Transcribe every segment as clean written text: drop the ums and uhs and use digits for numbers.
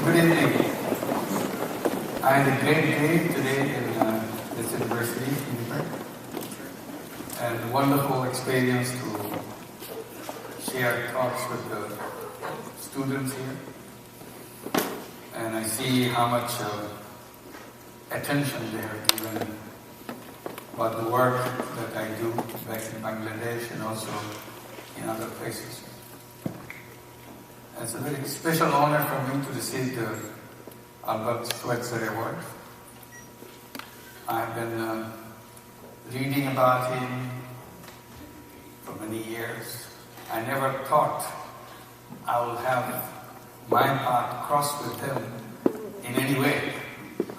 Good evening. I had a great day today in this university, Quinnipiac, and a wonderful experience to share thoughts with the students here. And I see how much attention they have given about the work that I do back in Bangladesh and also in other places. It's a very special honor for me to receive the Albert Schweitzer Award. I've been reading about him for many years. I never thought I would have my path crossed with him in any way.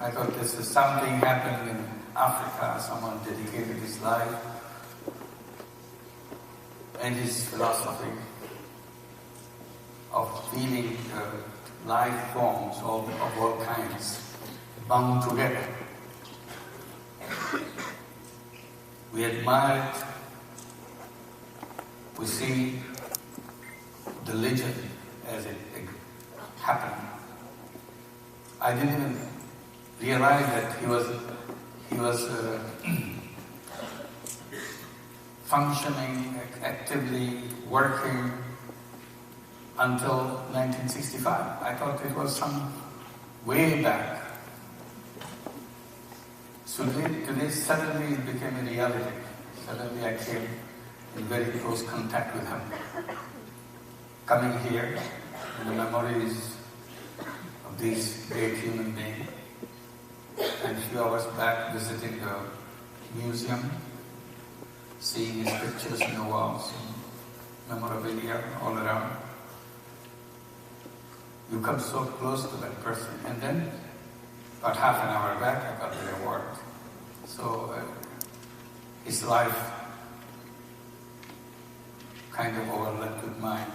I thought this is something happened in Africa, someone dedicated his life and his philosophy of feeling life forms of all kinds bound together. We admire it, we see the legend as it happened. I didn't even realize that he was functioning, actively working until 1965. I thought it was some way back. So today suddenly it became a reality. Suddenly I came in very close contact with him. Coming here, in the memories of this great human being, and a few hours back visiting the museum, seeing his pictures in the walls, memorabilia all around. You come so close to that person, and then about half an hour back I got the award. So his life kind of overlapped with mine.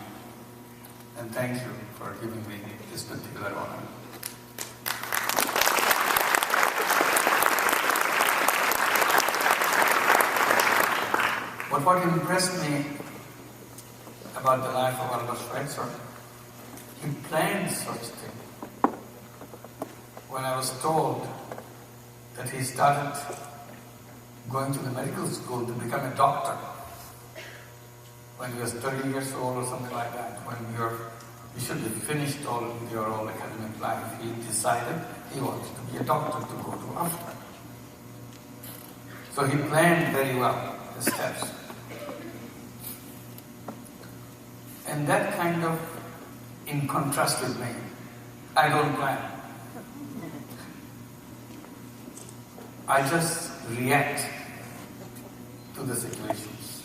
And thank you for giving me this particular honor. But what impressed me about the life of Albert Schweitzer, he planned such a thing. When I was told that he started going to the medical school to become a doctor when he was 30 years old or something like that, when you should have finished your whole academic life, he decided he wanted to be a doctor to go to Africa. So he planned very well the steps. And that kind of, in contrast with me, I don't plan. I just react to the situations.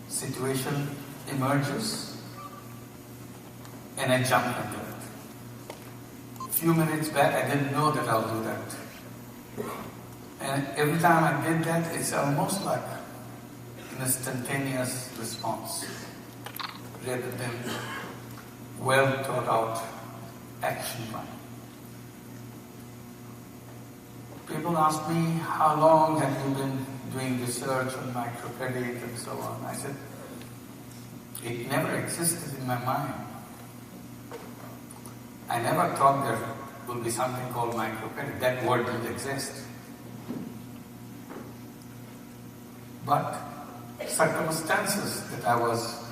Situation emerges and I jump into it. A few minutes back I didn't know that I'll do that. And every time I did that, it's almost like an instantaneous response rather than well thought out action plan. People ask me, how long have you been doing research on microcredit and so on? I said, it never existed in my mind. I never thought there would be something called microcredit. That word didn't exist. But circumstances that I was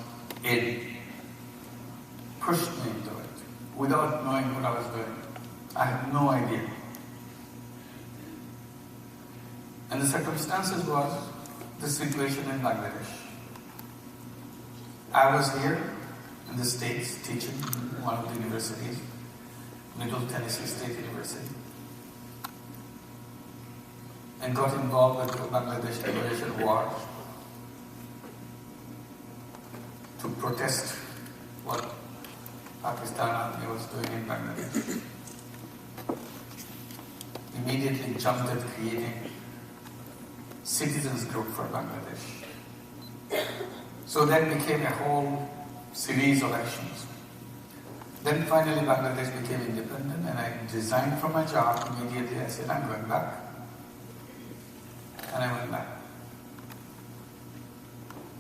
in pushed me into it without knowing what I was doing. I had no idea. And the circumstances was the situation in Bangladesh. I was here in the States teaching in one of the universities, Middle Tennessee State University, and got involved with the Bangladesh Liberation War to protest what Pakistan Army was doing in Bangladesh. Immediately jumped at creating citizens group for Bangladesh. So that became a whole series of actions. Then finally Bangladesh became independent and I resigned from my job. Immediately I said, I'm going back. And I went back.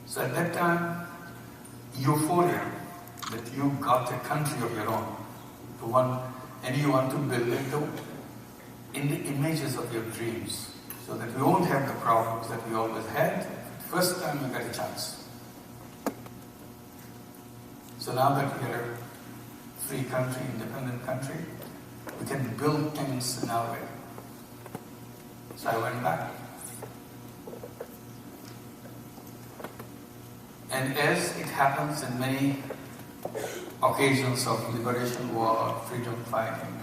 So at that time, euphoria that you got a country of your own And you want to build it in the images of your dreams, so that you won't have the problems that we always had the first time you get a chance. So now that we are a free country, independent country, we can build things in our way. So I went back. And as it happens in many occasions of liberation war, freedom fighting,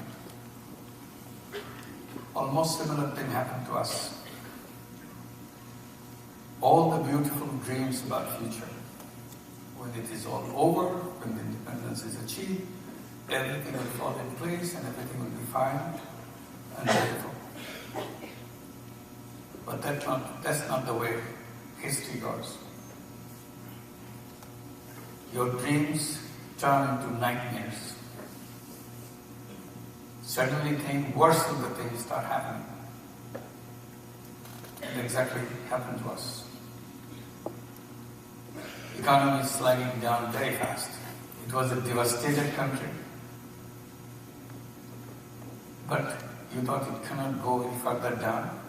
almost similar thing happened to us. All the beautiful dreams about future, when it is all over, when the independence is achieved, everything will fall in place and everything will be fine and beautiful. But that's not the way history goes. Your dreams turn into nightmares. Suddenly things worse than the things start happening. And exactly happened to us. The economy is sliding down very fast. It was a devastated country. But you thought it cannot go any further down.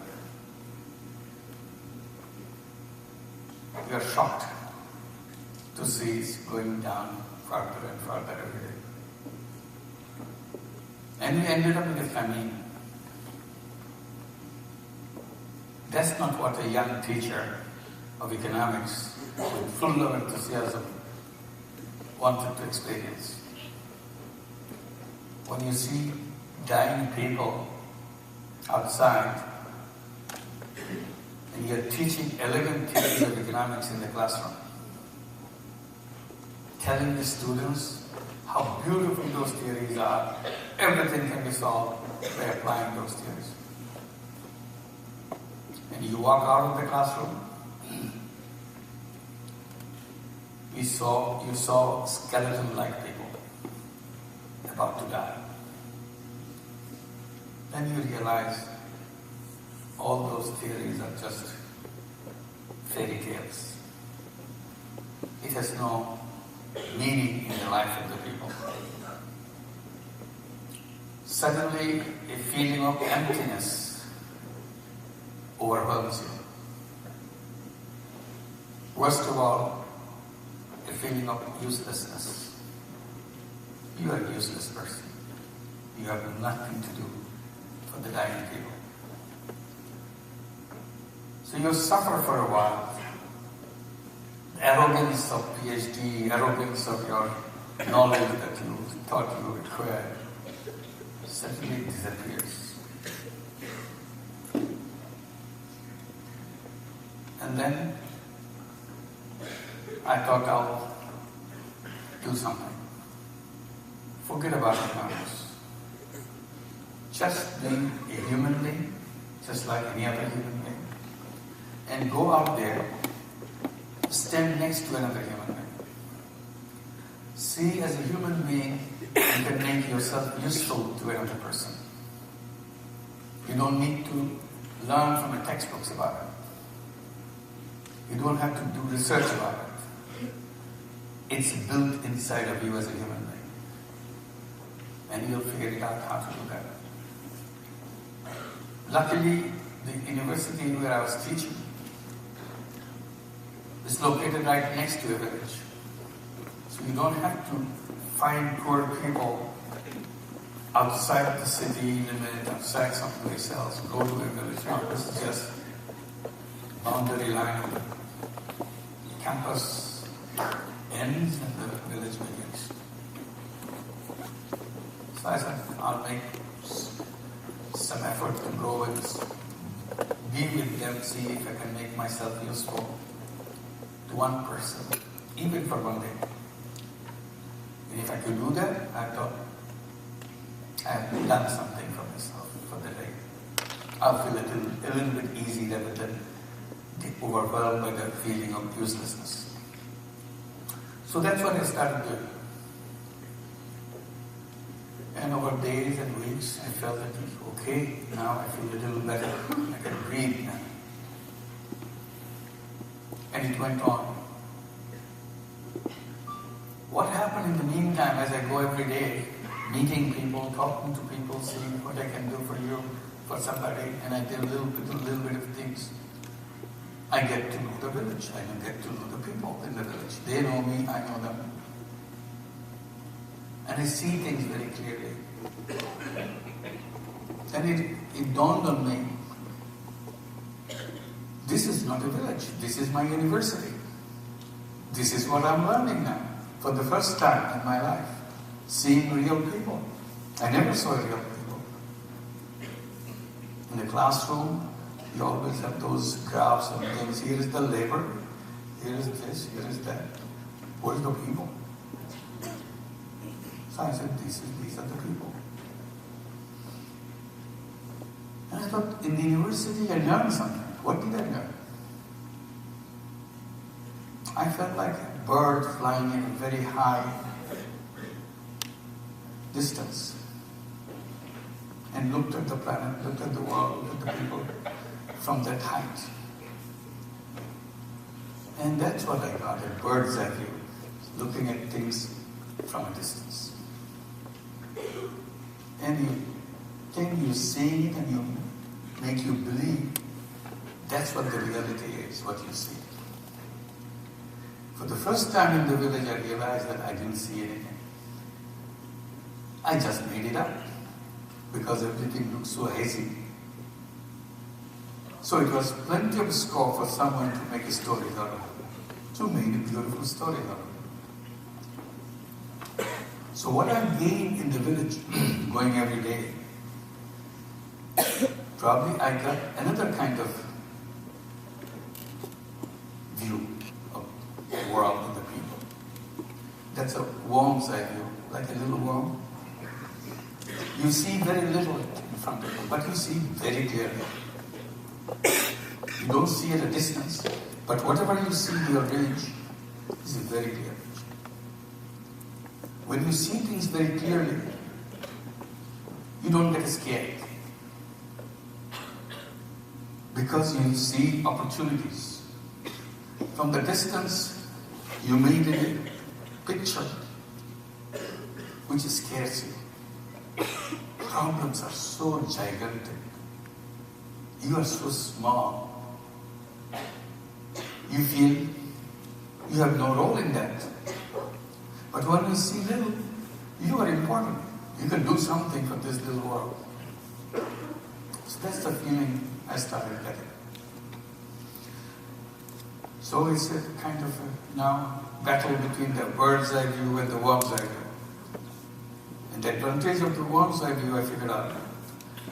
You are shocked to see it's going down further and further every day. And we ended up with a famine. That's not what a young teacher of economics with full of enthusiasm wanted to experience. When you see dying people outside and you're teaching elegant theories of economics in the classroom, telling the students how beautiful those theories are, everything can be solved by applying those theories. And you walk out of the classroom, you saw skeleton-like people about to die. Then you realize all those theories are just fairy tales. It has no meaning in the life of the people. Suddenly, a feeling of emptiness overwhelms you. Worst of all, a feeling of uselessness. You are a useless person. You have nothing to do for the dying people. So you suffer for a while. The arrogance of PhD, arrogance of your knowledge that you thought you required, suddenly disappears. And then I thought I'll do something. Forget about economics. Just being a human being, just like any other human being, and go out there, stand next to another human being. See, as a human being, you can make yourself useful to another person. You don't need to learn from the textbooks about it. You don't have to do research about it. It's built inside of you as a human being. And you'll figure it out how to do that. Luckily, the university where I was teaching is located right next to a village. So you don't have to find poor people outside the city limit, outside someplace else, go to a village. No, this is just boundary line of the campus ends and the village begins. So I said, I'll make some effort to go and be with them, see if I can make myself useful to one person, even for one day. And if I could do that, I thought I have done something for myself for the day. I'll feel a little bit easy rather than overwhelmed by the feeling of uselessness. So that's what I started doing. And over days and weeks, I felt that, okay, now I feel a little better. I can breathe now. And it went on. What happened in the meantime, as I go every day, meeting people, talking to people, seeing what I can do for you, for somebody, and I did a little bit of things. I get to know the village. I get to know the people in the village. They know me, I know them. And I see things very clearly. And it dawned on me, this is not a village, this is my university. This is what I'm learning now, for the first time in my life, seeing real people. I never saw real people. In the classroom, you always have those graphs and things. Here is the labor, here is this, here is that. Where's the people? So I said, these are the people. And I thought, in the university I learned something. What did I learn? I felt like a bird flying in a very high distance and looked at the planet, looked at the world, looked at the people from that height. And that's what I got, a bird's eye view, looking at things from a distance. And you think you see it and you make you believe that's what the reality is, what you see. For the first time in the village, I realized that I didn't see anything. I just made it up because everything looked so hazy. So it was plenty of scope for someone to make a story out of it, to make a beautiful story out of it. So what I gained in the village, going every day, probably I got another kind of view of the world and the people. That's a worm's eye view, like a little worm. You see very little in front of you, but you see very clearly. You don't see at a distance, but whatever you see in your range is very clear. When you see things very clearly, you don't get scared. Because you see opportunities. From the distance, you made a picture which scares you. Problems are so gigantic. You are so small. You feel you have no role in that. But when you see little, you are important. You can do something for this little world. So that's the feeling I started getting. So it's a kind of a now battle between the bird's eye view and the worm's eye view. And the advantage of the worm's eye view, I figured out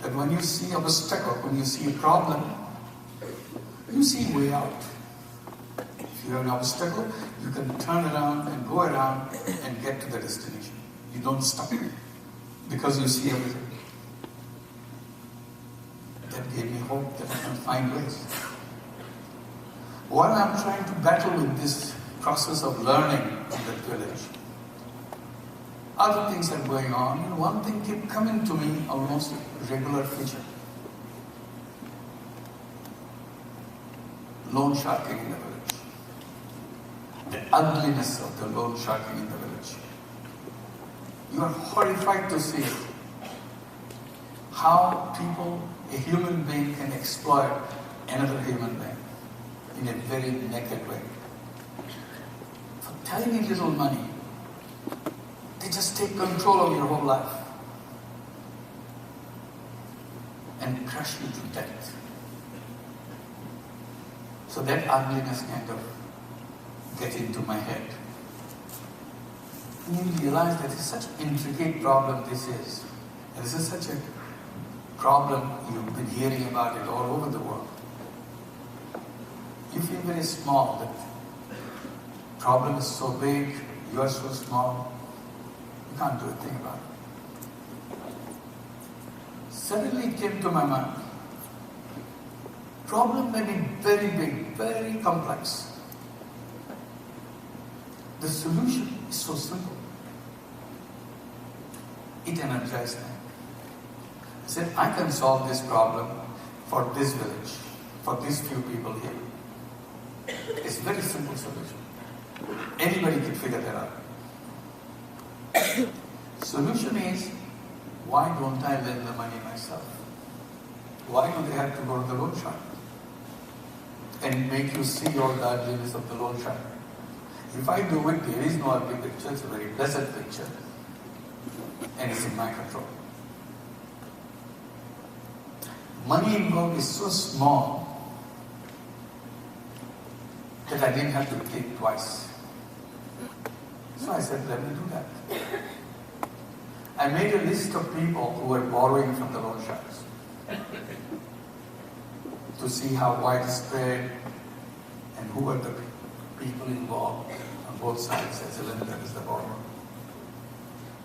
that when you see an obstacle, when you see a problem, you see a way out. If you have an obstacle, you can turn around and go around and get to the destination. You don't stop because you see everything. That gave me hope that I can find ways. While I'm trying to battle with this process of learning in that village, other things are going on, and one thing kept coming to me almost regular feature. Loan sharking in the village. The ugliness of the loan sharking in the village. You are horrified to see how people, a human being, can exploit another human being in a very naked way. For tiny little money, they just take control of your whole life and crush you to death. So that ugliness kind of get into my head. And you realize that it's such an intricate problem this is. And this is such a problem, you've been hearing about it all over the world. You feel very small, that problem is so big, you are so small, you can't do a thing about it. Suddenly it came to my mind, problem may be very big, very complex. The solution is so simple. It energized me. I said, I can solve this problem for this village, for these few people here. It's a very simple solution. Anybody could figure that out. Solution is, why don't I lend the money myself? Why do they have to go to the loan shark and make you see all the ugliness of the loan shark? If I do it, there is no ugly picture, it's a very pleasant picture. And it's in my control. Money involved is so small that I didn't have to think twice. So I said, let me do that. I made a list of people who were borrowing from the loan sharks to see how widespread and who were the people involved on both sides as a lender as the borrower.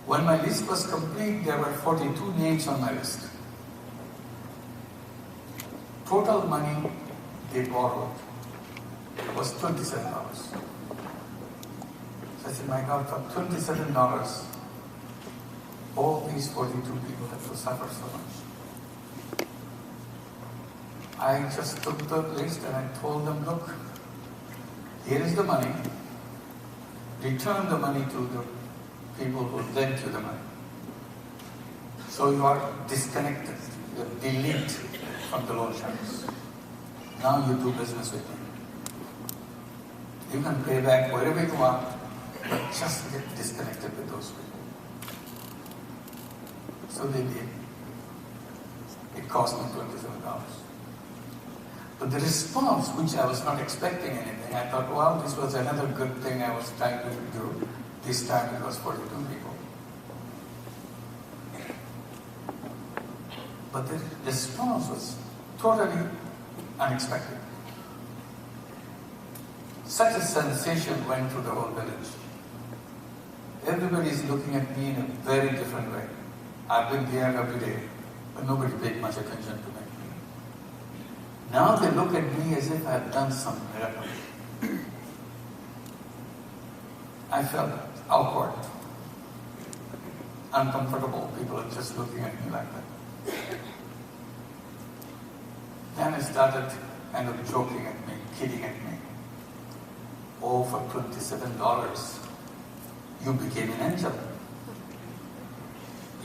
When my list was complete, there were 42 names on my list. Total money they borrowed was $27. So I said, my God, for $27, all these 42 people have to suffer so much. I just took the list and I told them, look, here is the money. Return the money to the people who lent you the money. So you are disconnected, you are deleted from the loan sharks. Now you do business with me. You can pay back wherever you want, but just get disconnected with those people. So they did. It cost me $27. But the response, which I was not expecting anything, I thought, well, this was another good thing I was trying to do. This time it was 42 people. But the response was totally unexpected. Such a sensation went through the whole village. Everybody is looking at me in a very different way. I've been there every day, but nobody paid much attention to me. Now they look at me as if I have done some miracle. I felt awkward, uncomfortable. People are just looking at me like that. Then I started kind of joking at me, kidding at me. Oh, for $27, you became an angel.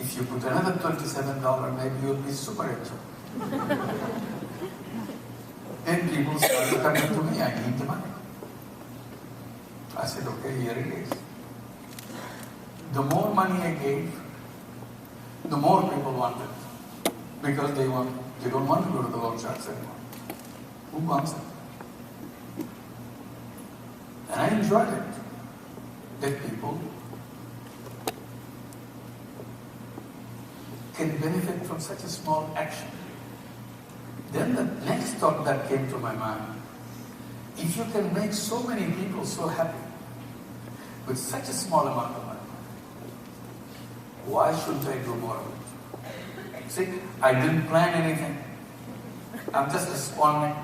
If you put another $27, maybe you'll be super angel. Then people started coming to me, I need the money. I said, okay, here it is. The more money I gave, the more people wanted. Because they don't want to go to the loan sharks anymore. Who wants it? And I enjoyed it. That people can benefit from such a small action. Then the next thought that came to my mind, if you can make so many people so happy with such a small amount of money, why shouldn't I do more of it? See, I didn't plan anything. I'm just responding.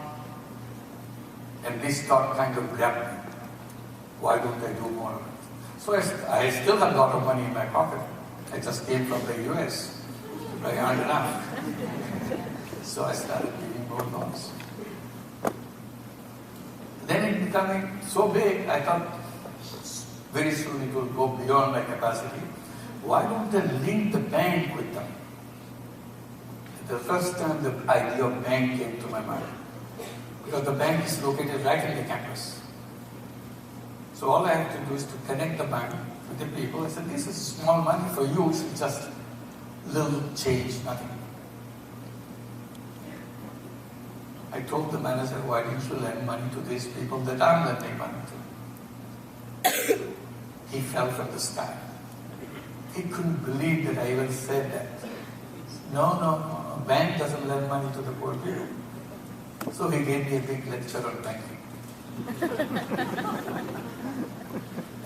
And this thought kind of grabbed me. Why don't I do more of it? So I still have a lot of money in my pocket. I just came from the US. I earned enough. So I started giving more loans. Then it becoming so big, I thought very soon it will go beyond my capacity. Why don't I link the bank with them? The first time the idea of bank came to my mind. Because the bank is located right in the campus. So all I have to do is to connect the bank with the people. I said, this is small money for you, it's just little change, nothing. I told the manager, why didn't you lend money to these people that I'm lending money to? He fell from the sky. He couldn't believe that I even said that. No, bank doesn't lend money to the poor people. So he gave me a big lecture on banking.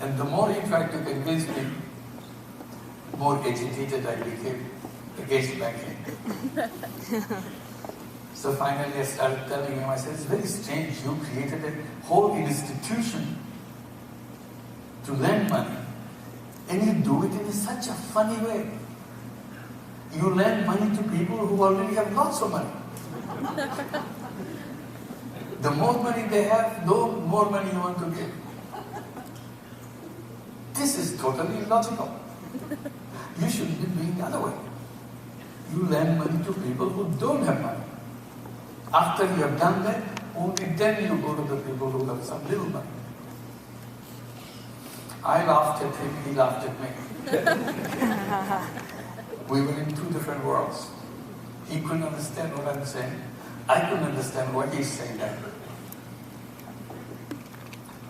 And the more he tried to convince me, more agitated I became against banking. So finally I started telling him, I said, it's very strange, you created a whole institution to lend money, and you do it in such a funny way. You lend money to people who already have lots of money. The more money they have, the more money you want to give. This is totally illogical. You should be doing the other way. You lend money to people who don't have money. After you have done that, only then you go to the people who have some little money. I laughed at him, he laughed at me. We were in two different worlds. He couldn't understand what I'm saying. I couldn't understand what he's saying that.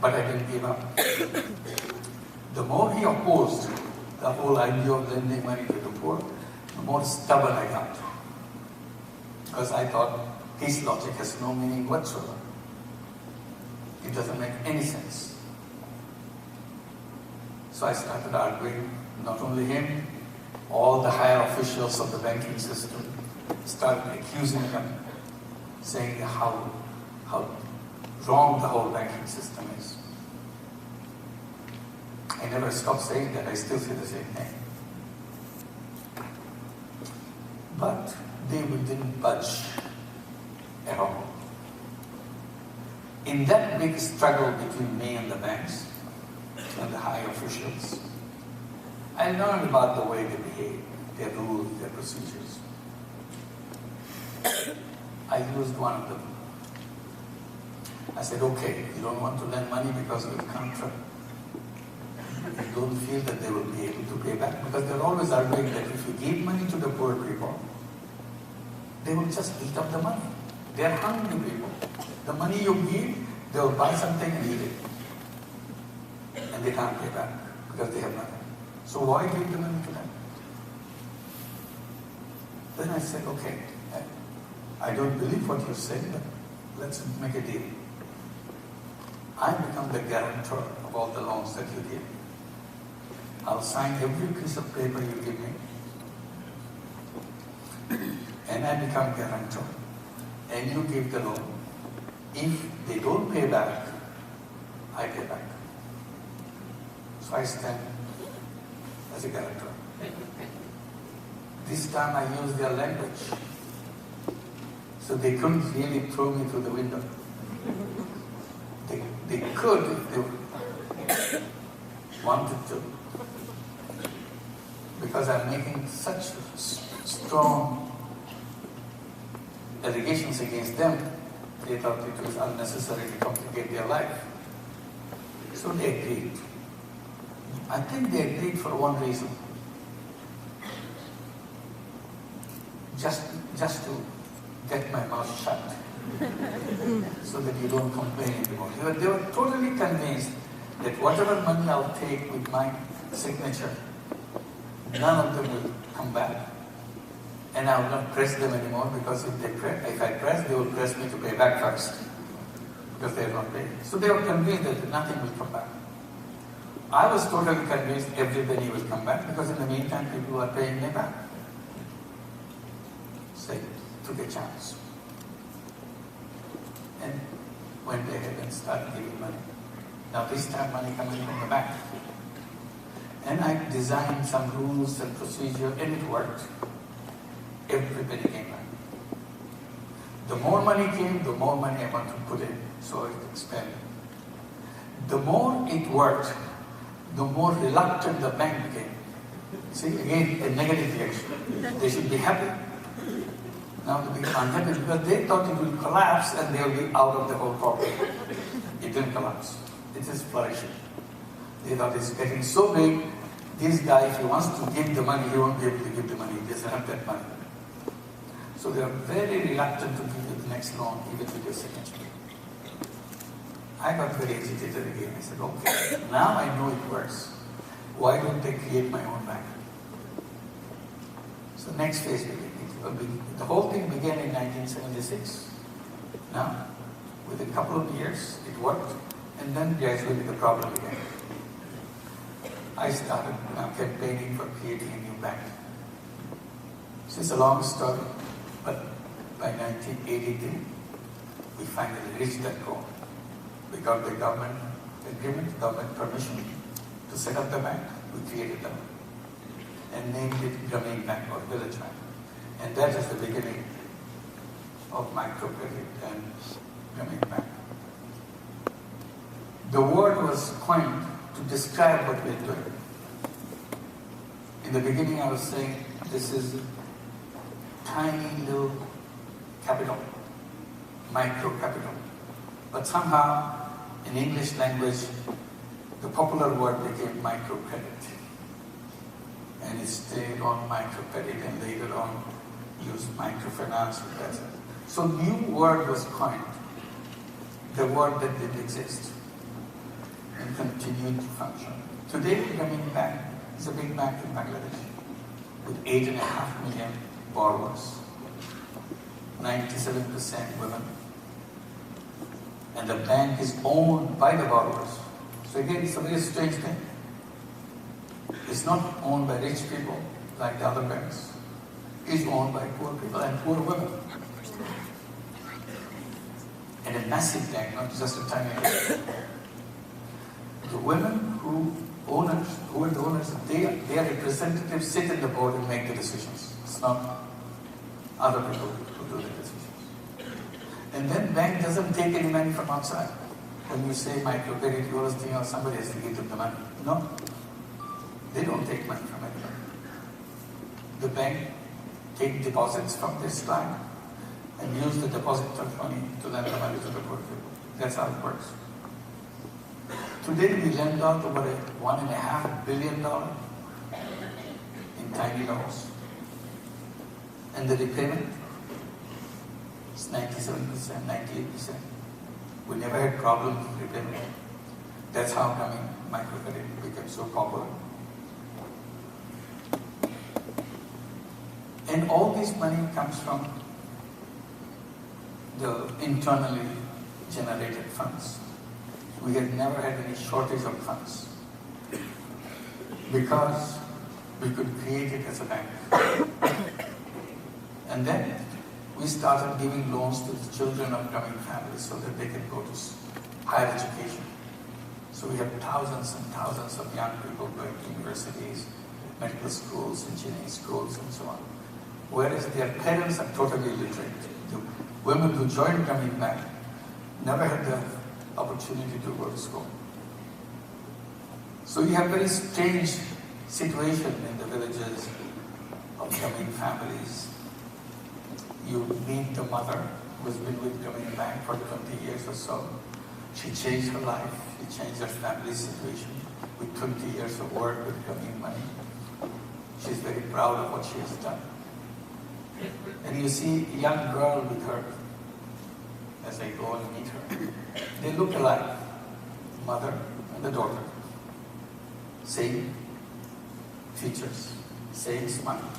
But I didn't give up. The more he opposed the whole idea of lending money to the poor, the more stubborn I got. Because I thought his logic has no meaning whatsoever. It doesn't make any sense. So I started arguing, not only him, all the higher officials of the banking system started accusing him, saying how wrong the whole banking system is. I never stopped saying that, I still say the same thing. But they didn't budge at all. In that big struggle between me and the banks, and the high officials, I learned about the way they behave, their rules, their procedures. I used one of them. I said, okay, you don't want to lend money because of the contract. You don't feel that they will be able to pay back, because they're always arguing that if you give money to the poor people, they will just eat up the money. They're hungry people. The money you give, they will buy something and eat it. And they can't pay back because they have nothing. So why give the money to them? Then I said, okay, I don't believe what you're saying, but let's make a deal. I become the guarantor of all the loans that you give. I'll sign every piece of paper you give me. And I become guarantor. And you give the loan. If they don't pay back, I pay back. So I stand as a guarantor. This time I used their language. So they couldn't really throw me through the window. They could if they wanted to. Because I'm making such strong allegations against them, they thought it was unnecessary to complicate their life. So they agreed. I think they agreed for one reason. Just to get my mouth shut. So that you don't complain anymore. They were totally convinced that whatever money I'll take with my signature, none of them will come back. And I will not press them anymore, because if I press, they will press me to pay back first. Because they are not paying. So they were convinced that nothing will come back. I was totally convinced every penny will come back, because in the meantime people are paying me back. So I took a chance. And went ahead and started giving money. Now this time money coming from the bank. And I designed some rules and procedure, and it worked. Everybody came back. The more money came, the more money I want to put in, so it expanded. The more it worked, the more reluctant the bank became. See, again, a negative reaction. They should be happy. Now they become unhappy because they thought it will collapse and they will be out of the whole problem. It didn't collapse. It is flourishing. They thought it's getting so big, this guy, if he wants to give the money, he won't be able to give the money. He doesn't have that money. So they are very reluctant to give you the next loan, even with your signature. I got very agitated again. I said, okay, now I know it works. Why don't I create my own bank? So next phase began. The whole thing began in 1976. Now, within a couple of years, it worked, and then gradually the problem began. I started campaigning for creating a new bank. So it's a long story, but by 1983, we finally reached that goal. We got the government agreement, government permission to set up the bank. We created them and named it Grameen Bank or Village Bank. And that is the beginning of microcredit and Grameen Bank. The word was coined to describe what we're doing. In In the beginning I was saying this is tiny little capital, micro capital. But somehow in English language, the popular word became microcredit. And it stayed on microcredit and later on used microfinance. So new word was coined, the word that didn't exist and continued to function. Today, Grameen Bank is a big bank in Bangladesh with 8.5 million borrowers, 97% women. And the bank is owned by the borrowers. So again, it's a very strange thing. It's not owned by rich people like the other banks. It's owned by poor people and poor women. And a massive bank, not just a tiny bank. The women who are the owners, their representatives sit in the board and make the decisions. It's not other people who do the decisions. And then bank doesn't take any money from outside. When you say microcredit, you always think, oh, somebody has to give them the money. No, they don't take money from anybody. The bank take deposits from this client and use the deposit of money to lend the money to the poor people. That's how it works. Today we lend out over $1.5 billion in tiny loans. And the repayment is 97%, 98%. We never had problems with repayment. That's how microcredit became so popular. And all this money comes from the internally generated funds. We had never had any shortage of funds because we could create it as a bank. And then we started giving loans to the children of Grameen families so that they can go to higher education. So we have thousands and thousands of young people going to universities, medical schools, engineering schools, and so on. Whereas their parents are totally illiterate. The women who joined Grameen Bank never had the opportunity to go to school. So you have very strange situation in the villages of Grameen families. You meet the mother who's been with Grameen Bank for 20 years or so. She changed her life, she changed her family situation with 20 years of work with Grameen money. She's very proud of what she has done. And you see a young girl with her as I go and meet her. They look alike, mother and the daughter. Same features, same smile.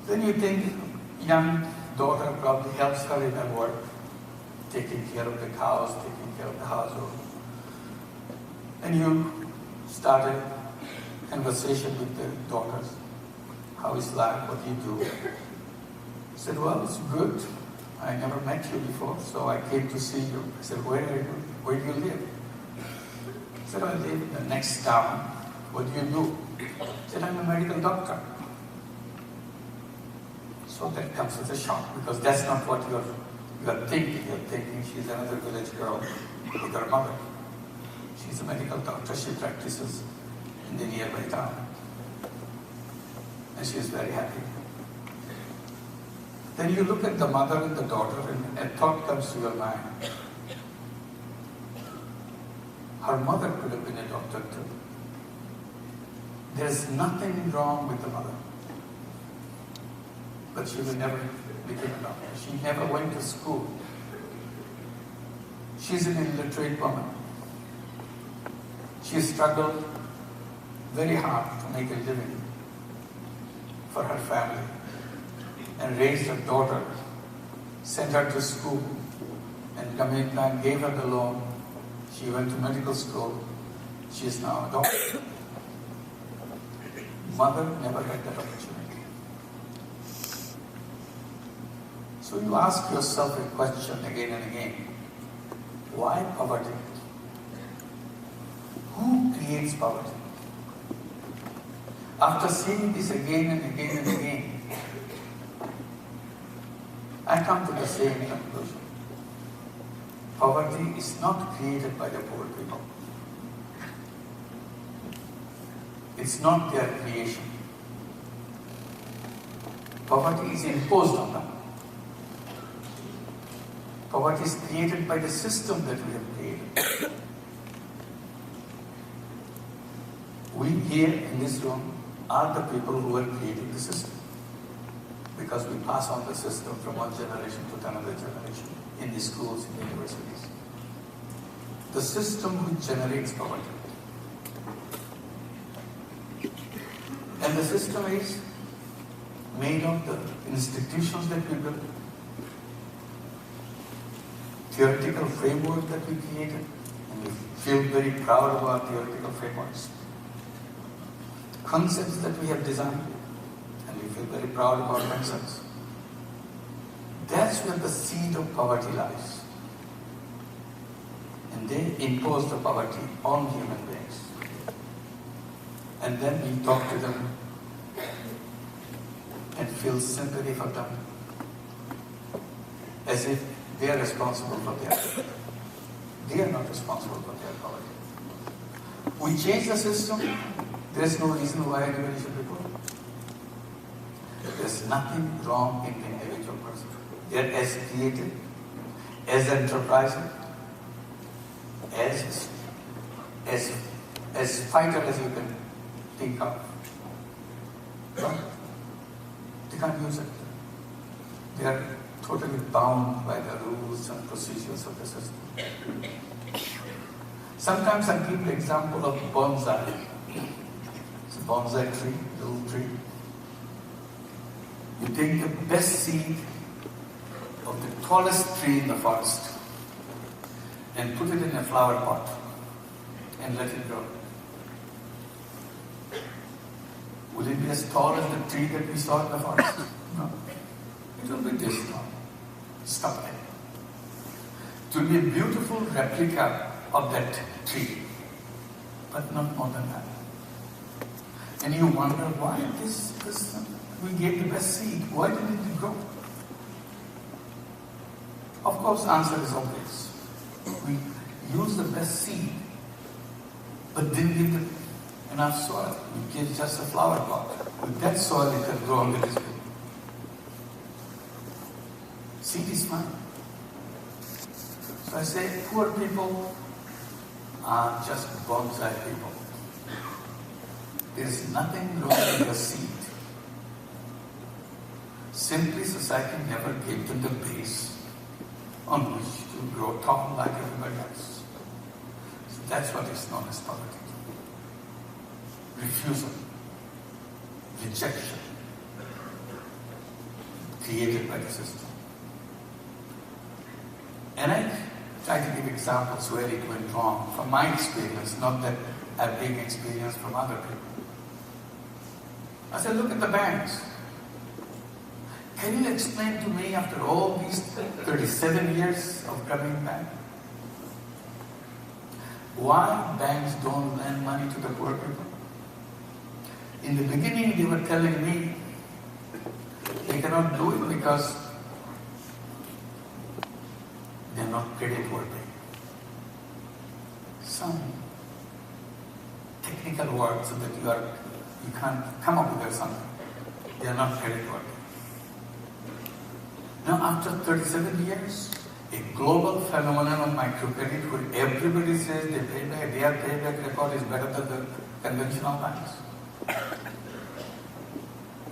Then you think young daughter probably helps her in her work, taking care of the cows, taking care of the household. And you started conversation with the daughters. How is life? What do you do? I said, well, it's good. I never met you before, so I came to see you. I said, where are you? Where do you live? I said, I live in the next town. What do you do? I said, I'm a medical doctor. So that comes as a shock, because that's not what you're thinking. You're thinking she's another village girl with her mother. She's a medical doctor. She practices in the nearby town. And she's very happy. Then you look at the mother and the daughter, and a thought comes to your mind. Her mother could have been a doctor too. There's nothing wrong with the mother. But she will never become a doctor. She never went to school. She's an illiterate woman. She struggled very hard to make a living for her family and raised her daughter, sent her to school, and Grameen Bank gave her the loan. She went to medical school. She is now a doctor. Mother never had that opportunity. So you ask yourself a question again and again. Why poverty? Who creates poverty? After seeing this again and again and again, I come to the same conclusion. Poverty is not created by the poor people. It It's not their creation. Poverty is imposed on them. Poverty is created by the system that we have created. We here in this room are the people who are creating the system, because we pass on the system from one generation to another generation in the schools, in the universities. The system which generates poverty. And the system is made of the institutions that we built, theoretical framework that we created, and we feel very proud of our theoretical frameworks, concepts that we have designed, and we feel very proud of our concepts. That's where the seed of poverty lies. And they impose the poverty on human beings. And then we talk to them and feel sympathy for them, as if they are responsible for their poverty. They are not responsible for their poverty. We change the system, there is no reason why anybody should be poor. There is nothing wrong in the individual person. They are as creative, as enterprising, as fighter as you can think of. But they can't use it. They are totally bound by the rules and procedures of the system. Sometimes I give the example of bonsai. It's a bonsai tree, little tree. You take the best seed of the tallest tree in the forest and put it in a flower pot and let it grow. Will it be as tall as the tree that we saw in the forest? No. It will be this tall. Stop there. It will be a beautiful replica of that tree, but not more than that. And you wonder why we gave the best seed. Why didn't it grow? Of course, the answer is obvious. We used the best seed, but didn't give it enough soil. We gave just a flower pot. With that soil, it can grow under this tree. Seed is fine. So I say, poor people are just bonsai people. There is nothing wrong with your seed. Simply, society never gave them the base on which to grow tall like everybody else. So that's what is known as poverty. Refusal, rejection, created by the system. And I try to give examples where it went wrong from my experience, not that I've big experience from other people. I said, look at the banks. Can you explain to me, after all these 37 years of coming back, why banks don't lend money to the poor people? In the beginning, they were telling me they cannot do it because they're not creditworthy. Some technical words so that you can't come up with something. They are not creditworthy. Now, after 37 years, a global phenomenon of microcredit where everybody says their payback record is better than the conventional banks.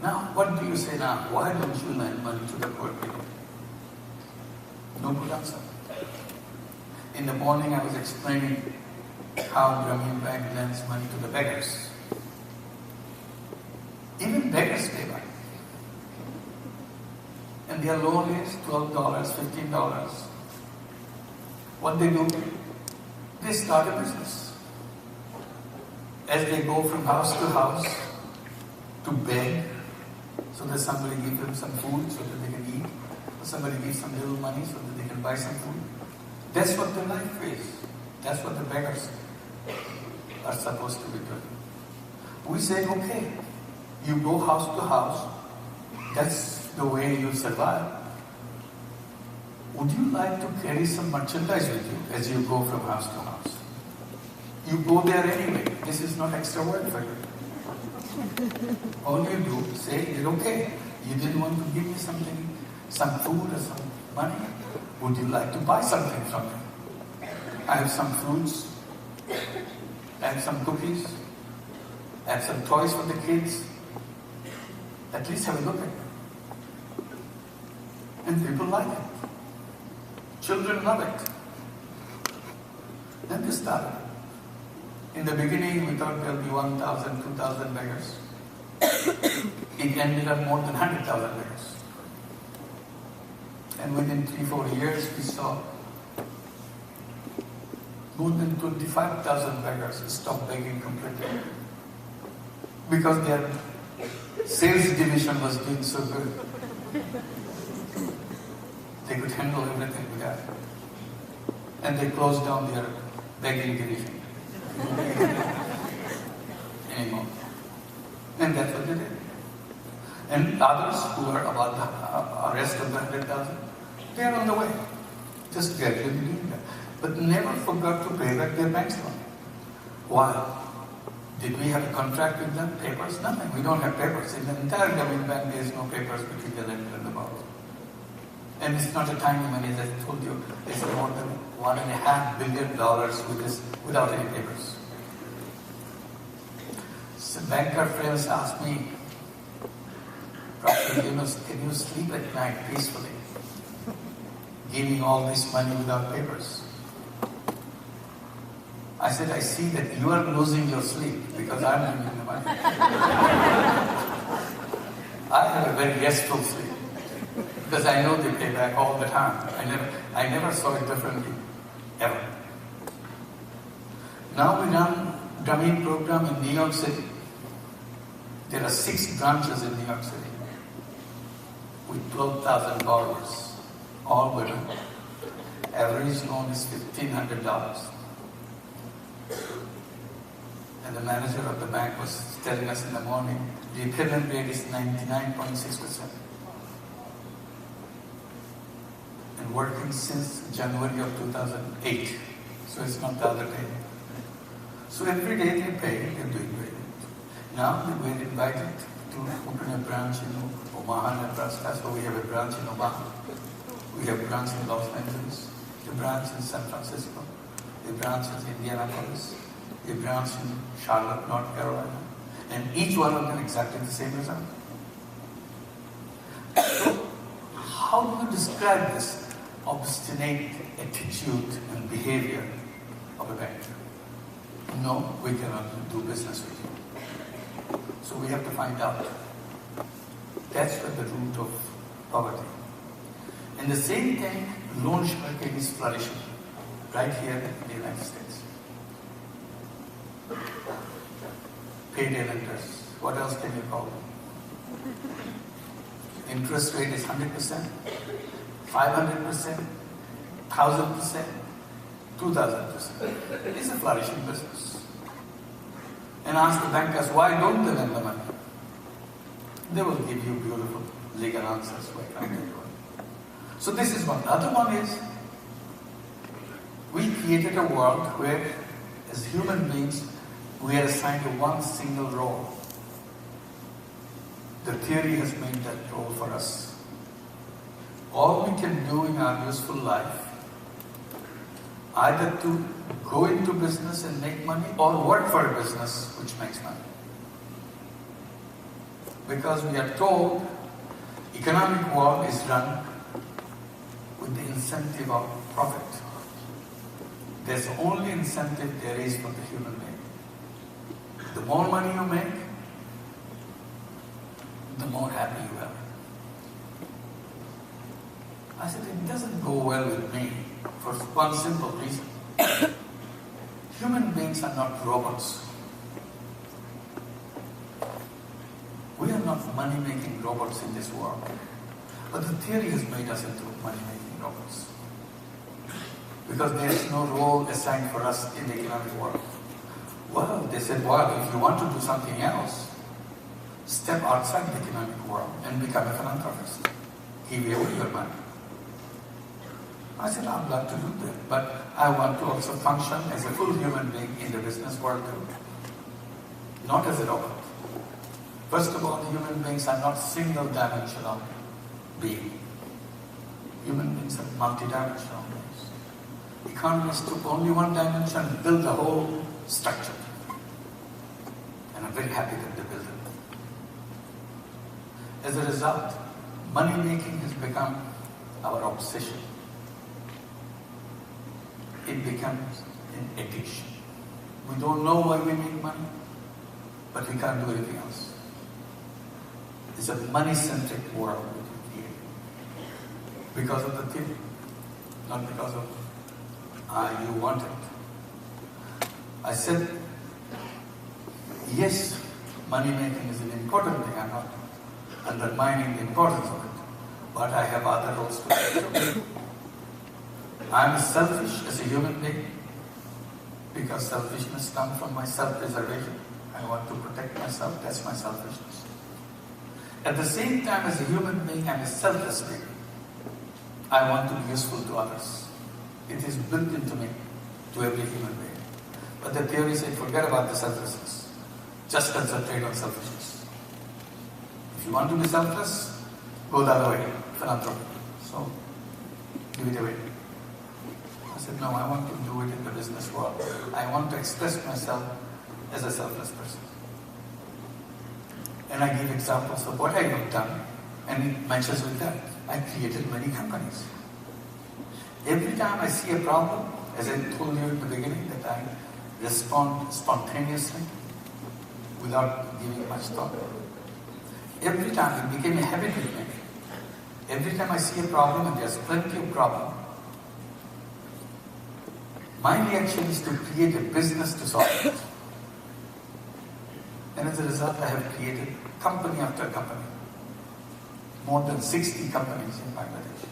Now, what do you say now? Why don't you lend money to the poor people? No good answer. In the morning, I was explaining how Grameen Bank lends money to the beggars. Even beggars pay back. And their loan is $12, $15. What they do? They start a business. As they go from house to house to beg, so that somebody gives them some food so that they can eat, or somebody gives some little money so that they can buy some food. That's what their life is. That's what the beggars are supposed to be doing. We say, okay, you go house to house, that's the way you survive. Would you like to carry some merchandise with you as you go from house to house? You go there anyway. This is not extra work for you. All you do, say, it's okay. You didn't want to give me something, some food or some money. Would you like to buy something from me? I have some fruits. I have some cookies. I have some toys for the kids. At least have a look at it. And people like it. Children love it. Then they started. In the beginning, we thought there'll be 1,000, 2,000 beggars. It ended up more than 100,000 beggars. And within 3-4 years, we saw more than 25,000 beggars stop begging completely. Because their sales division was doing so good. They could handle everything with that. And they closed down their begging division. Anymore. And that's what they did. And others who are about the rest of the 100,000, they are on the way. Just gradually doing that. But never forgot to pay back their bank's loan. Why? Did we have a contract with them? Papers? Nothing. We don't have papers. In the entire government bank, there is no papers between the lender and the borrower. And it's not a tiny money, as I told you. It's more than $1.5 billion with this, without any papers. So banker friends asked me, Dr. Yunus, can you sleep at night peacefully? Giving all this money without papers. I said, I see that you are losing your sleep because I'm giving the money. I have a very restful sleep because I know they pay back all the time. I never saw it differently, ever. Now we run Grameen program in New York City. There are 6 branches in New York City with 12,000 borrowers, all women. Average loan is $1,500. And the manager of the bank was telling us in the morning, the repayment rate is 99.6%. And working since January of 2008. So it's not the other day. So every day they pay, they're doing great. Now we were invited to open a branch in Omaha, Nebraska. So we have a branch in Omaha. We have a branch in Los Angeles, a branch in San Francisco, a branch in Indianapolis, a branch in Charlotte, North Carolina. And each one of them exactly the same result. So how do you describe this obstinate attitude and behavior of a bank? No, we cannot do business with you. So we have to find out. That's where the root of poverty. And the same thing, loan sharking is flourishing right here in the United States. Payday lenders, what else can you call them? Interest rate is 100%, 500%, 1,000%, 2,000%. It is a flourishing business. And ask the bankers, why don't they lend the money? They will give you beautiful legal answers. Why can't they do it? So this is one. The other one is, we created a world where, as human beings, we are assigned to one single role. The theory has made that role for us. All we can do in our useful life, either to go into business and make money or work for a business which makes money. Because we are told economic world is run with the incentive of profit. There's the only incentive there is for the human being. The more money you make, the more happy you are. I said, it doesn't go well with me for one simple reason. Human beings are not robots. We are not money-making robots in this world. But the theory has made us into money-making robots. Because there is no role assigned for us in the economic world. Well, they said, well, if you want to do something else, step outside the economic world and become a philanthropist. Give away your money. I said, I'd love to do that, but I want to also function as a full human being in the business world too. Not as a robot. First of all, human beings are not single-dimensional beings. Human beings are multi-dimensional beings. Economists took only one dimension and built the whole structure. And I'm very happy that they built it. As a result, money making has become our obsession. It becomes an addiction. We don't know why we make money, but we can't do anything else. It's a money-centric world we create. Because of the thing, not because of you want it. I said, yes, money making is an important thing. I'm not undermining the importance of it. But I have other roles to play. I'm selfish as a human being because selfishness comes from my self-preservation. I want to protect myself. That's my selfishness. At the same time, as a human being, I'm a selfless being. I want to be useful to others. It is built into me, to every human being. But the theory says, forget about the selflessness. Just concentrate on selfishness. If you want to be selfless, go the other way, philanthropy. So, give it away. I said, no, I want to do it in the business world. I want to express myself as a selfless person. And I give examples of what I have done, and it matches with that. I created many companies. Every time I see a problem, as I told you at the beginning, that I respond spontaneously without giving much thought. Every time it became a habit with me. Every time I see a problem, and there's plenty of problem, my reaction is to create a business to solve it. And as a result, I have created company after company. More than 60 companies in Bangladesh.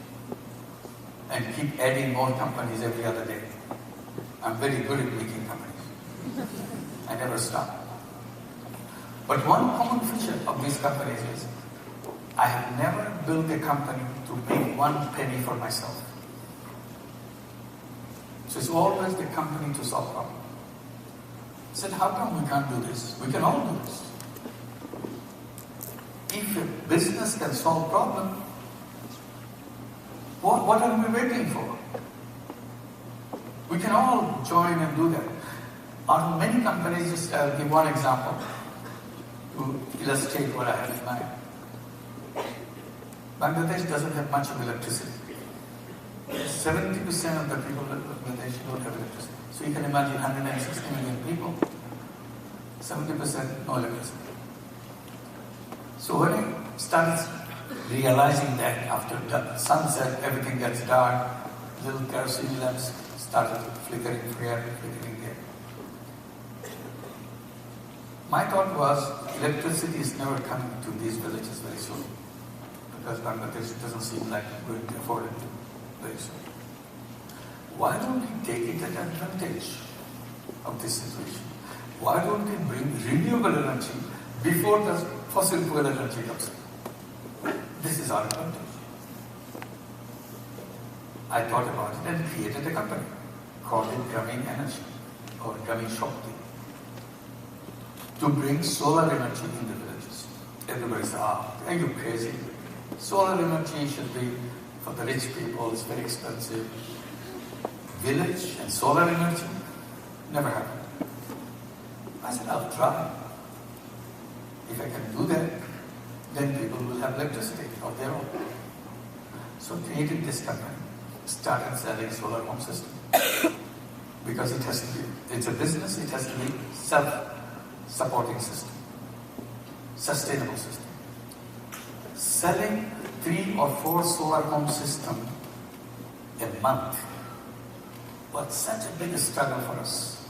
And keep adding more companies every other day. I'm very good at making companies. I never stop. But one common feature of these companies is I have never built a company to make 1 penny for myself. So it's always the company to solve problems. I said, how come we can't do this? We can all do this. If a business can solve problems, what are we waiting for? We can all join and do that. On many companies, just I'll give one example to illustrate what I have in mind. Bangladesh doesn't have much of electricity. 70% of the people in Bangladesh don't have electricity. So you can imagine 160 million people, 70% no electricity. So when I started realizing that after sunset, everything gets dark, little kerosene lamps started flickering here, flickering there. My thought was, electricity is never coming to these villages very soon, because Bangladesh doesn't seem like we're going to afford it very soon. Why don't we take it at advantage of this situation? Why don't we bring renewable energy before the fossil fuel energy comes in? This is our advantage. I thought about it and created a company called it Gramin Energy or Gramin Shakti to bring solar energy in the villages. Everybody says, are you crazy? Solar energy should be for the rich people, it's very expensive. Village and solar energy never happened. I said, I'll try. If I can do that, then people will have electricity of their own. So created this company, started selling solar home system. Because it has to be, it's a business, it has to be self-supporting system, sustainable system. Selling 3 or 4 solar home systems a month was such a big struggle for us.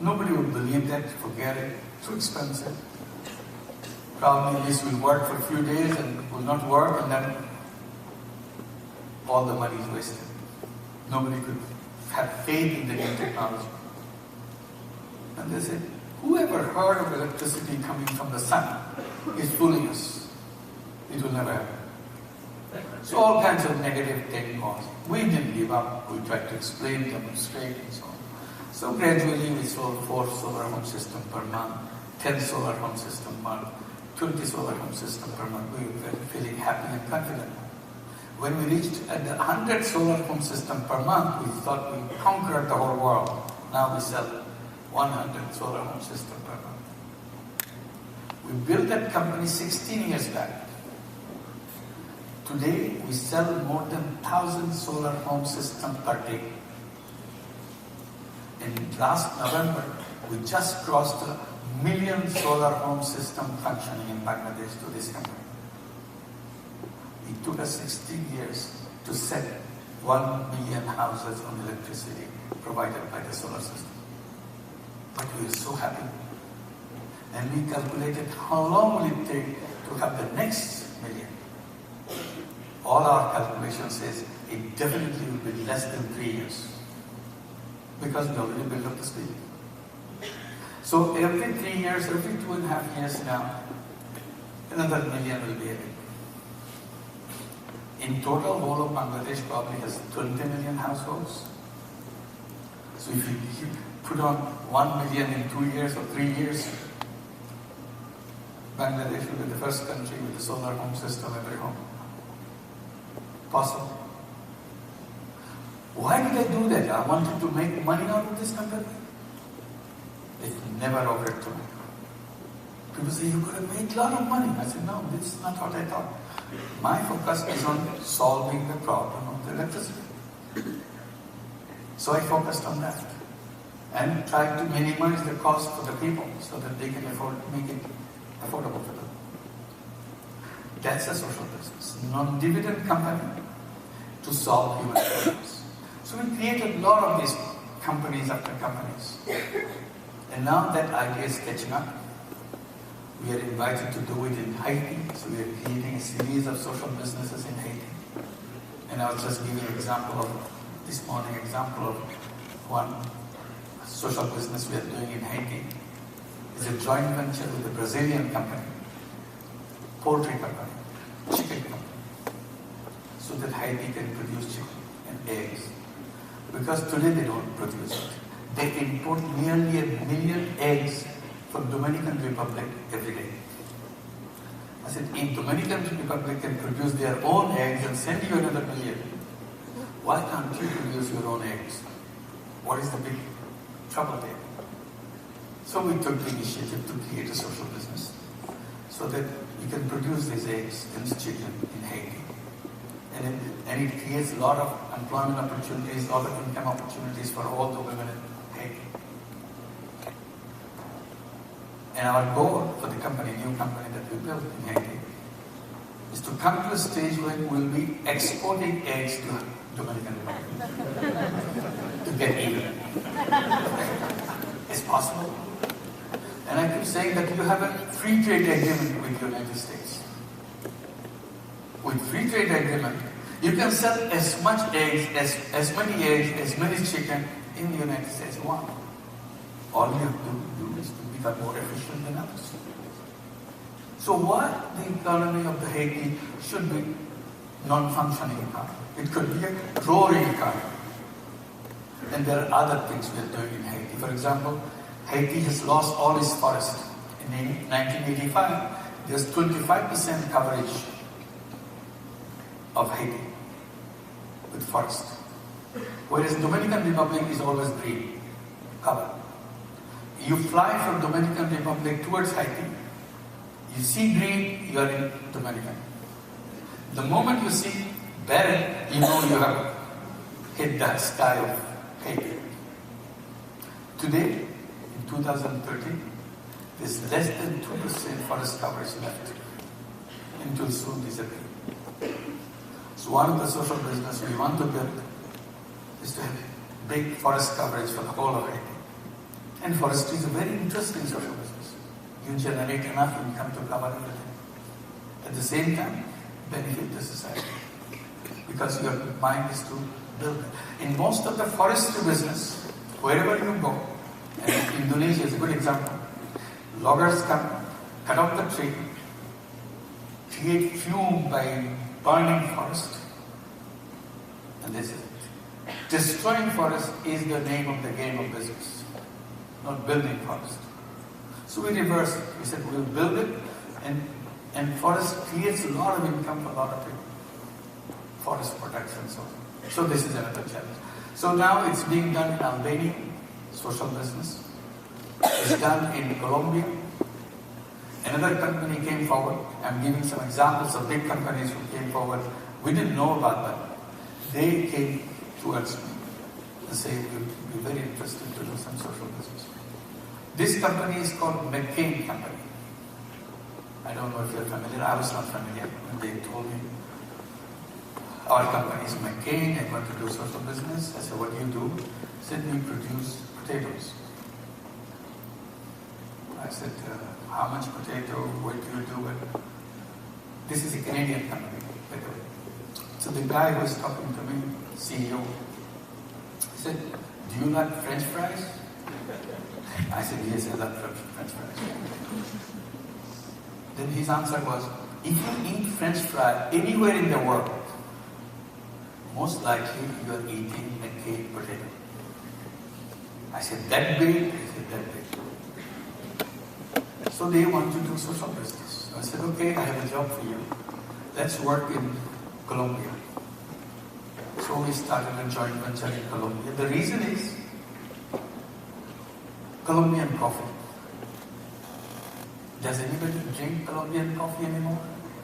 Nobody would believe that, forget it, too expensive. Probably this will work for a few days and will not work, and then all the money is wasted. Nobody could have faith in the new technology. And they said, whoever heard of electricity coming from the sun is fooling us. It will never happen. So all kinds of negative things caused. We didn't give up. We tried to explain, demonstrate, and so on. So gradually we sold 4 solar home systems per month, 10 solar home systems per month, 20 solar home systems per month. We were feeling happy and confident. When we reached at the 100 solar home systems per month, we thought we conquered the whole world. Now we sell 100 solar home systems per month. We built that company 16 years back. Today, we sell more than 1,000 solar home systems per day. In last November, we just crossed 1 million solar home system functioning in Bangladesh to this company. It took us 16 years to set 1 million houses on electricity provided by the solar system. But we were so happy. And we calculated how long will it take to have the next million. All our calculation says it definitely will be less than 3 years. Because we already built up the speed. So every 3 years, every 2.5 years now, another million will be added. In total, whole of Bangladesh probably has 20 million households. So if you put on 1 million in 2 years or 3 years, Bangladesh will be the first country with a solar home system every home. Possible. Why did I do that? I wanted to make money out of this company. It never occurred to me. People say, you're going to make a lot of money. I said, no, this is not what I thought. My focus is on solving the problem of the electricity. So I focused on that and tried to minimize the cost for the people so that they can make it affordable for them. That's a social business, non-dividend company to solve human problems. So we created a lot of these companies after companies. And now that idea is catching up. We are invited to do it in Haiti, so we are creating a series of social businesses in Haiti. And I was just giving an example of, this morning, example of one social business we are doing in Haiti. It's a joint venture with a Brazilian company, poultry company, chicken company, so that Haiti can produce chicken and eggs. Because today they don't produce it. They import nearly 1 million eggs from Dominican Republic every day. I said, if Dominican Republic can produce their own eggs and send you another 1 million, why can't you produce your own eggs? What is the big trouble there? So we took the initiative to create a social business so that you can produce these eggs and chicken in Haiti. And it creates a lot of employment opportunities, a lot of income opportunities for all the women in Haiti. And our goal for the company, new company that we built in Haiti, is to come to a stage where we'll be exporting eggs to Dominican Republic to get even. It's possible. And I keep saying that you have a free trade agreement with the United States. With free trade agreement, you can sell as much eggs, as many eggs, as many chicken in the United States you want. All you have to do is to become more efficient than others. So why the economy of the Haiti should be non-functioning economy? It could be a roaring economy. And there are other things we are doing in Haiti. For example, Haiti has lost all its forest. In 1985, there's 25% coverage of Haiti with forest. Whereas Dominican Republic is always green, covered. You fly from Dominican Republic towards Haiti, you see green, you are in Dominican. The moment you see barren, you know you have hit the sky of Haiti. Today, in 2013, there's less than 2% forest coverage left. It will soon disappear. So one of the social business we want to build is to have big forest coverage for the whole of Haiti. And forestry is a very interesting social business. You generate enough income to cover everything. At the same time, benefit the society. Because your mind is to build it. In most of the forestry business, wherever you go, and Indonesia is a good example, loggers come, cut off the tree, create fume by burning forest, and this is it. Destroying forest is the name of the game of business, not building forest. So we reversed it. We said we'll build it, And forest creates a lot of income for a lot of people. Forest protection, so this is another challenge. So now it's being done in Albania, social business. It's done in Colombia. Another company came forward. I'm giving some examples of big companies who came forward. We didn't know about them. They came towards me and say, we're very interested to do some social business. This company is called McCain Company. I don't know if you're familiar. I was not familiar when they told me. Our company is McCain. I want to do social business. I said, what do you do? He said, we produce potatoes. I said, how much potato? What do you do? This is a Canadian company, by the way. So the guy who was talking to me, CEO, he said, do you like French fries? I said, yes, I love French fries. Then his answer was, if you eat French fry anywhere in the world, most likely you are eating a cake potato. I said, that big? He said, that big. So they want to do social business. I said, okay, I have a job for you. Let's work in Colombia. So we started a joint venture in Colombia. The reason is Colombian coffee. Does anybody drink Colombian coffee anymore?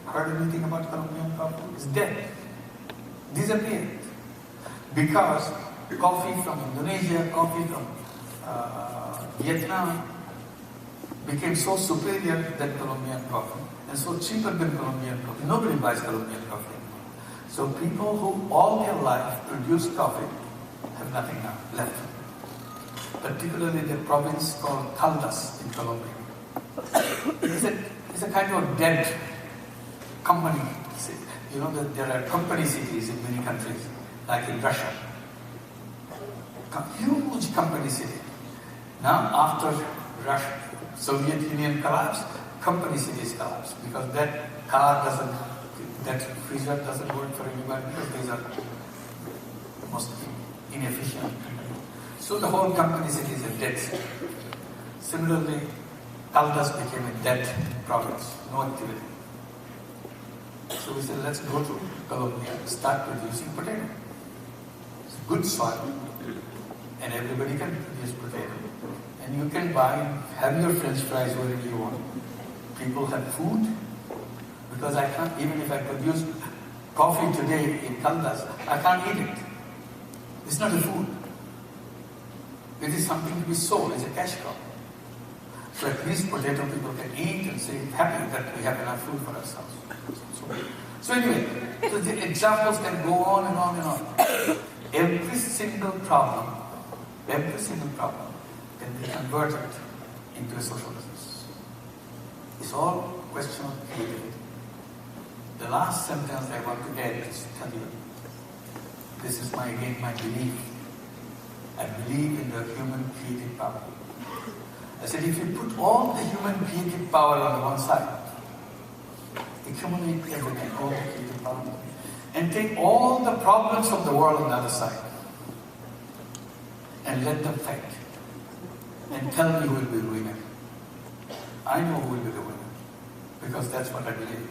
Heard anything about Colombian coffee? It's dead. Disappeared. Because coffee from Indonesia, coffee from Vietnam became so superior than Colombian coffee and so cheaper than Colombian coffee. Nobody buys Colombian coffee anymore. So people who all their life produce coffee have nothing now left. Particularly the province called Caldas in Colombia. It's a kind of dead company. You know that there are company cities in many countries, like in Russia. Huge company city. Now after Russia, Soviet Union collapsed, company cities collapsed because that that freezer doesn't work for anybody because these are most inefficient. So the whole company city is a dead city. Similarly, Caldas became a dead province, no activity. So we said, let's go to Colombia and start producing potato. It's good soil, and everybody can produce potato. And you can buy, have your French fries wherever you want. People have food, because I can't, even if I produce coffee today in Caldas, I can't eat it. It's not a food. It is something to be sold, it's a cash crop. So at least potato people can eat and say, happy that we have enough food for ourselves. So anyway, so the examples can go on and on and on. Every single problem can be converted into a social business. It's all question of creativity. The last sentence I want to add is to tell you, this is my belief. I believe in the human creative power. I said, if you put all the human creative power on the one side, accumulate everything, all the creative power, and take all the problems of the world on the other side, and let them fight, and tell me who will be the winner. I know who will be the winner, because that's what I believe.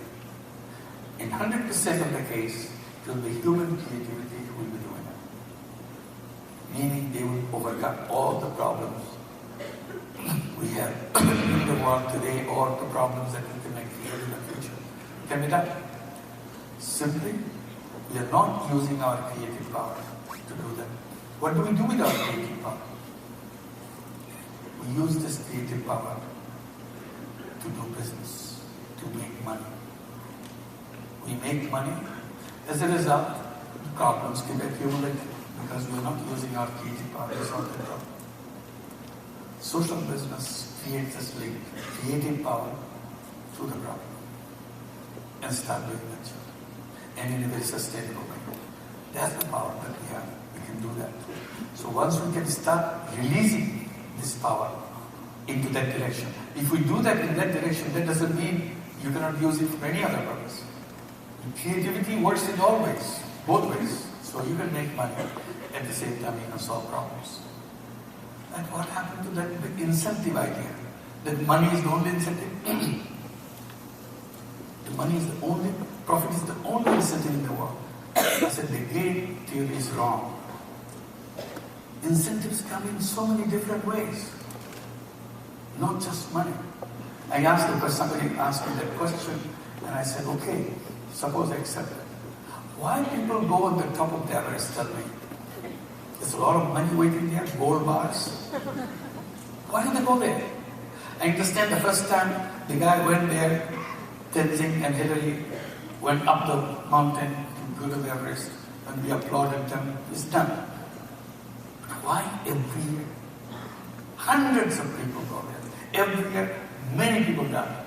In 100% of the case, it will be human creativity who will be the winner. Meaning they will overcome all the problems we have in the world today, or the problems that we can create in the future. Can be done. Simply, we are not using our creative power to do that. What do we do with our creative power? We use this creative power to do business, to make money. We make money. As a result, the problems keep accumulating because we are not using our creative power to solve the problem. Social business creates this link, creative power to the problem, and start doing that, and in a very sustainable way. That's the power that we have. We can do that. So once we can start releasing this power into that direction, if we do that in that direction, that doesn't mean you cannot use it for any other purpose. Creativity works in all ways, both ways. So you can make money at the same time you can solve problems. And what happened to that big incentive idea? That money is the only incentive? The money is the only, profit is the only incentive in the world. I said, the game theory is wrong. Incentives come in so many different ways. Not just money. I asked the question, somebody asked me that question, and I said, okay, suppose I accept it. Why people go on the top of the Everest, tell me? There's a lot of money waiting there, gold bars. Why do they go there? I understand the first time the guy went there, Tenzing and Hillary went up the mountain to go to the Everest, and we applauded them. It's done. But why every year? Hundreds of people go there. Every year, many people die.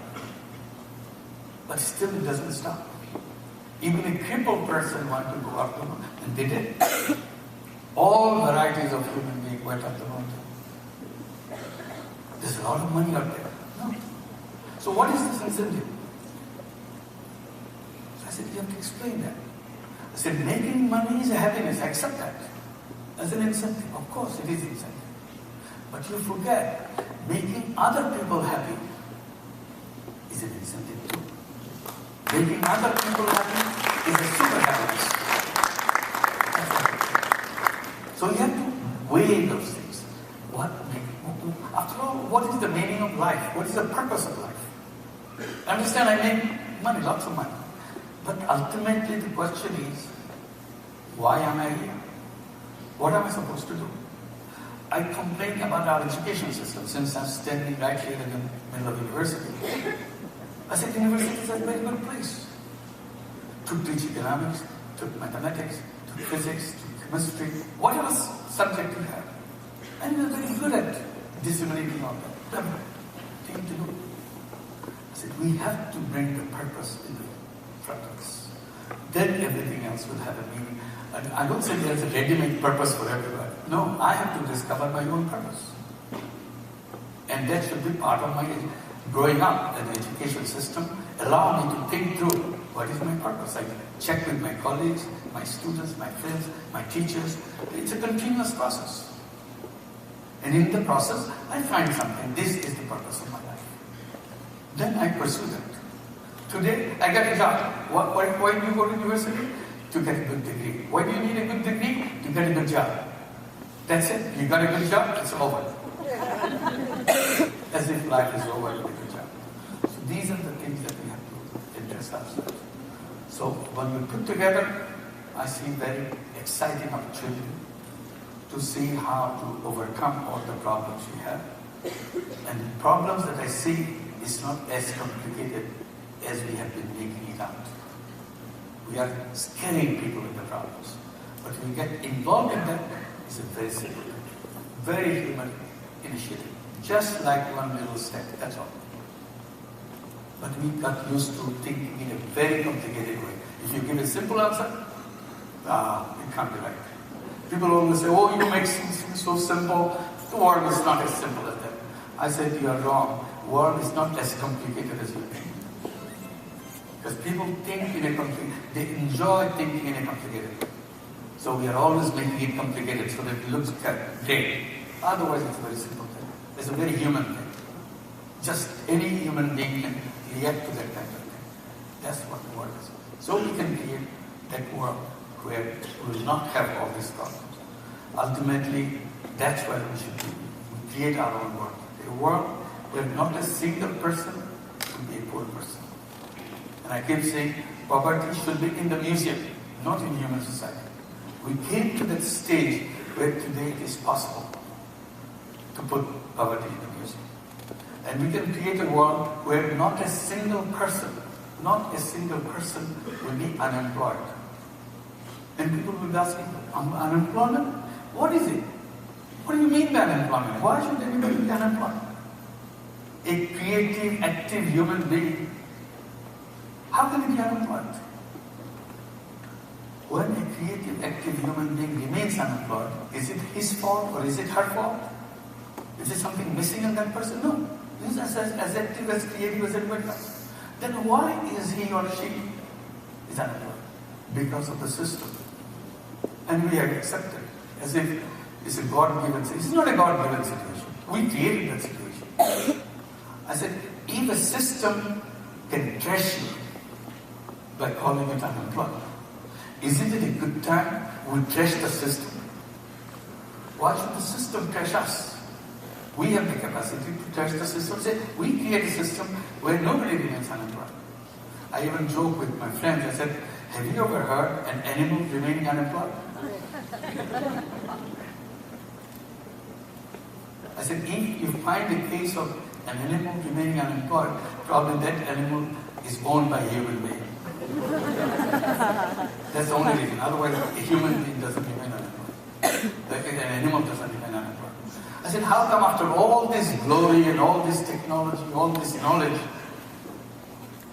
But still it doesn't stop. Even a crippled person wanted to go up the mountain, and they did. All varieties of human beings went up the mountain. There's a lot of money out there. No. So what is this incentive? So I said, you have to explain that. I said, making money is a happiness. I accept that as an incentive. Of course, it is incentive. But you forget, making other people happy is an incentive too. Making other people happy is a super happiness. So you have to weigh those things. After all, what is the meaning of life? What is the purpose of life? Understand, I make money, lots of money. But ultimately the question is, why am I here? What am I supposed to do? I complain about our education system since I'm standing right here in the middle of university. I said university is a very good place to teach economics, to mathematics, to physics, to chemistry, whatever subject you have. And we're very good at disseminating all that. Clever thing to do. I said, we have to bring the purpose in the front of us. Then everything else will have a meaning. And I don't say there's a ready-made purpose for everybody. No, I have to discover my own purpose. And that should be part of my growing up in the education system. Allow me to think through what is my purpose. I check with my colleagues, my students, my friends, my teachers. It's a continuous process. And in the process, I find something. This is the purpose of my life. Then I pursue that. Today, I got a job. Why do you go to university? To get a good degree. Why do you need a good degree? To get a good job. That's it. You got a good job, it's over. As if life is over with a good job. So these are the things that we have to address ourselves. So when we put together, I see very exciting opportunity to see how to overcome all the problems we have. And the problems that I see is not as complicated as we have been making it out. We are scaring people with the problems. But when we get involved in that, it's a very simple, very human initiative. Just like one little step, that's all. But we got used to thinking in a very complicated way. If you give a simple answer, it can't be right. People always say, oh, you make things so simple. The world is not as simple as that. I said, you are wrong. The world is not as complicated as you think. Because people think in a complicated, they enjoy thinking in a complicated way. So we are always making it complicated so that it looks great. Otherwise, it's a very simple thing. It's a very human thing. Just any human being can react to that kind of thing. That's what the world is. So we can create that world where we will not have all these problems. Ultimately, that's where we should be. We create our own world. A world where not a single person will be a poor person. And I keep saying, poverty should be in the museum, not in human society. We came to that stage where today it is possible to put poverty in the museum. And we can create a world where not a single person will be unemployed. And people will be asking, unemployment? What is it? What do you mean by unemployment? Why should anybody be unemployed? A creative, active human being, how can he be unemployed? When a creative, active human being remains unemployed, is it his fault or is it her fault? Is there something missing in that person? No. He is as active, as creative as anybody else. Then why is he or she is unemployed? Because of the system. And we have accepted as if it's a God-given situation. It's not a God-given situation. We created that situation. I said, if a system can trash you, by calling it unemployment. Isn't it a good time we trash the system? Why should the system trash us? We have the capacity to trash the system. Say, we create a system where nobody remains unemployed. I even joke with my friends. I said, have you ever heard an animal remaining unemployed? I said, if you find a case of an animal remaining unemployed, probably that animal is owned by a human being. That's the only reason. Otherwise, a human being doesn't remain unemployed. Like an animal doesn't remain unemployed. I said, how come after all this glory and all this technology, all this knowledge,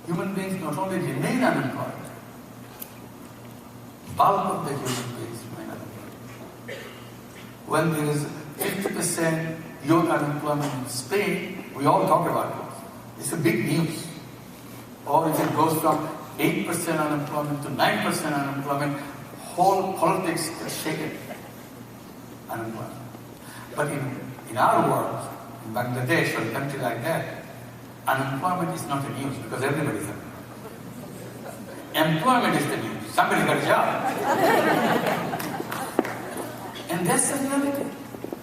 human beings not only remain unemployed, bulk of the human beings remain unemployed. When there is 50% youth unemployment in Spain, we all talk about it. It's a big news. Or if it goes from 8% unemployment to 9% unemployment, whole politics is shaken. Unemployment. But in our world, in Bangladesh or a country like that, unemployment is not a news because everybody is unemployed. Employment is the news. Somebody got a job. And that's the reality.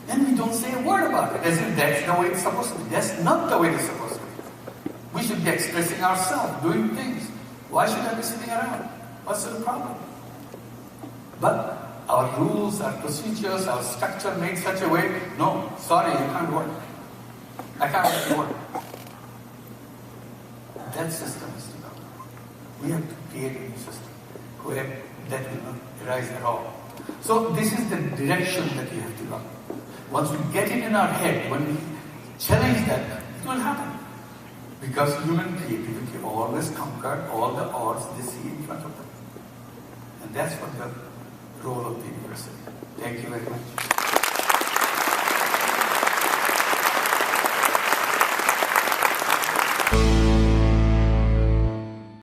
And we don't say a word about it, as if that's the way it's supposed to be. That's not the way it's supposed to be. We should be expressing ourselves, doing things. Why should I be sitting around? What's the problem? But our rules, our procedures, our structure made such a way, no, sorry, you can't work. I can't let you work. That system is to go. We have to create a new system where that will not arise at all. So this is the direction that we have to go. Once we get it in our head, when we challenge that, it will happen. Because human creativity always conquers all the odds they see in front of them. And that's what the role of the university. Thank you very much.